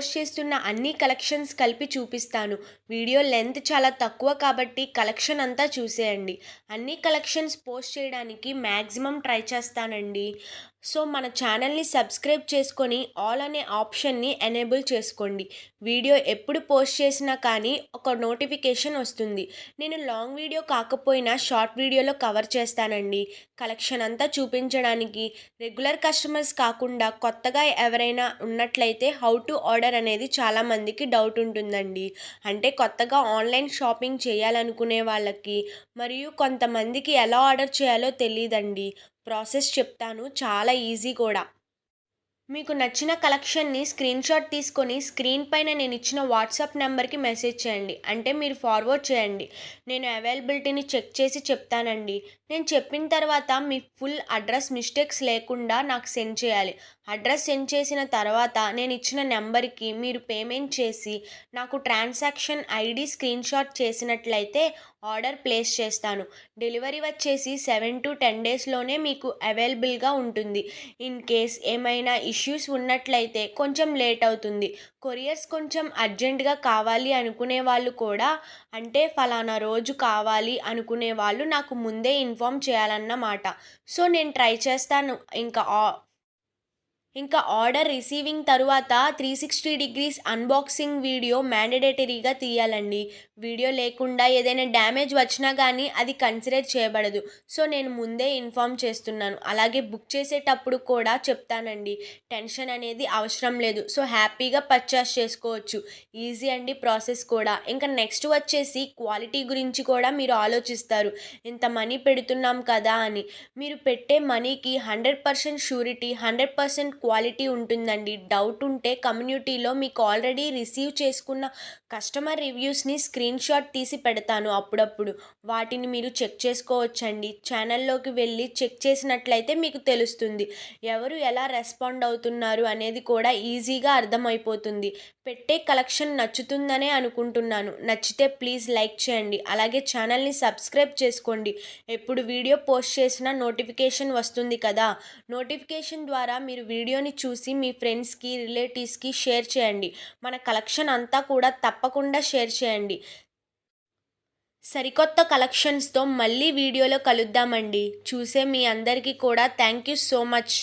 Post చేస్తున్న అన్ని collections కలిపి చూపిస్తాను. వీడియో లెంత్ చాలా తక్కువ కాబట్టి కలెక్షన్ అంతా చూసేయండి. అన్ని కలెక్షన్స్ పోస్ట్ చేయడానికి మ్యాక్సిమం ట్రై చేస్తానండి. సో మన ఛానల్ని సబ్స్క్రైబ్ చేసుకొని ఆల్ అనే ఆప్షన్ని ఎనేబుల్ చేసుకోండి. వీడియో ఎప్పుడు పోస్ట్ చేసినా కానీ ఒక నోటిఫికేషన్ వస్తుంది. నేను లాంగ్ వీడియో కాకపోయినా షార్ట్ వీడియోలో కవర్ చేస్తానండి. కలెక్షన్ అంతా చూపించడానికి రెగ్యులర్ కస్టమర్స్ కాకుండా కొత్తగా ఎవరైనా ఉన్నట్లయితే హౌ టు ఆర్డర్ అనేది చాలామందికి డౌట్ ఉంటుందండి. అంటే కొత్తగా ఆన్లైన్ షాపింగ్ చేయాలనుకునే వాళ్ళకి మరియు కొంతమందికి ఎలా ఆర్డర్ చేయాలో తెలియదండి. ప్రాసెస్ చెప్తాను, చాలా ఈజీ కూడా. మీకు నచ్చిన కలెక్షన్ని స్క్రీన్‌షాట్ తీసుకొని స్క్రీన్ పైన నేను ఇచ్చిన వాట్సాప్ నెంబర్‌కి మెసేజ్ చేయండి. అంటే మీరు ఫార్వర్డ్ చేయండి. నేను అవైలబిలిటీని చెక్ చేసి చెప్తానండి. నేను చెప్పిన తర్వాత మీ ఫుల్ అడ్రస్ మిస్టేక్స్ లేకుండా నాకు సెండ్ చేయాలి. అడ్రస్ సెండ్ చేసిన తర్వాత నేను ఇచ్చిన నెంబర్‌కి మీరు పేమెంట్ చేసి నాకు ట్రాన్సాక్షన్ ఐడీ స్క్రీన్‌షాట్ చేసినట్లయితే ఆర్డర్ ప్లేస్ చేస్తాను. డెలివరీ వచ్చేసి 7 to 10 డేస్‌లోనే మీకు అవైలబుల్‌గా ఉంటుంది. ఇన్ కేస్ ఏమైనా ఇష్యూస్ ఉన్నట్లయితే కొంచెం లేట్ అవుతుంది. కొరియర్స్ కొంచెం అర్జెంటుగా కావాలి అనుకునే వాళ్ళు కూడా, అంటే ఫలానా రోజు కావాలి అనుకునే వాళ్ళు నాకు ముందే ఇన్ఫార్మ్ చేయాలన్నమాట. సో నేను ట్రై చేస్తాను. ఇంకా ఆర్డర్ రిసీవింగ్ తరువాత 360 డిగ్రీస్ అన్బాక్సింగ్ వీడియో మ్యాండేటరీగా తీయాలండి. వీడియో లేకుండా ఏదైనా డ్యామేజ్ వచ్చినా కానీ అది కన్సిడర్ చేయబడదు. సో నేను ముందే ఇన్ఫార్మ్ చేస్తున్నాను. అలాగే బుక్ చేసేటప్పుడు కూడా చెప్తానండి. టెన్షన్ అనేది అవసరం లేదు. సో హ్యాపీగా పర్చేస్ చేసుకోవచ్చు. ఈజీ అండి ప్రాసెస్ కూడా. ఇంకా నెక్స్ట్ వచ్చేసి క్వాలిటీ గురించి కూడా మీరు ఆలోచిస్తారు. ఇంత మనీ పెడుతున్నాం కదా అని. మీరు పెట్టే మనీకి 100% షూరిటీ, 100% క్వాలిటీ ఉంటుందండి. డౌట్ ఉంటే కమ్యూనిటీలో మీకు ఆల్రెడీ రిసీవ్ చేసుకున్న కస్టమర్ రివ్యూస్ని స్క్రీన్‌షాట్ తీసి పెడతాను అప్పుడప్పుడు. వాటిని మీరు చెక్ చేసుకోవచ్చండి. ఛానల్లోకి వెళ్ళి చెక్ చేసినట్లయితే మీకు తెలుస్తుంది. ఎవరు ఎలా రెస్పాండ్ అవుతున్నారు అనేది కూడా ఈజీగా అర్థమైపోతుంది. పెట్టే కలెక్షన్ నచ్చుతుందనే అనుకుంటున్నాను. నచ్చితే ప్లీజ్ లైక్ చేయండి. అలాగే ఛానల్ని సబ్స్క్రైబ్ చేసుకోండి. ఎప్పుడు వీడియో పోస్ట్ చేసినా నోటిఫికేషన్ వస్తుంది కదా. నోటిఫికేషన్ ద్వారా మీరు వీడియోని చూసి మీ ఫ్రెండ్స్కి, రిలేటివ్స్కి షేర్ చేయండి. మన కలెక్షన్ అంతా కూడా తప్పకుండా షేర్ చేయండి. సరికొత్త కలెక్షన్స్తో మళ్ళీ వీడియోలో కలుద్దామండి. చూసే మీ అందరికీ కూడా థ్యాంక్ యూ సో మచ్.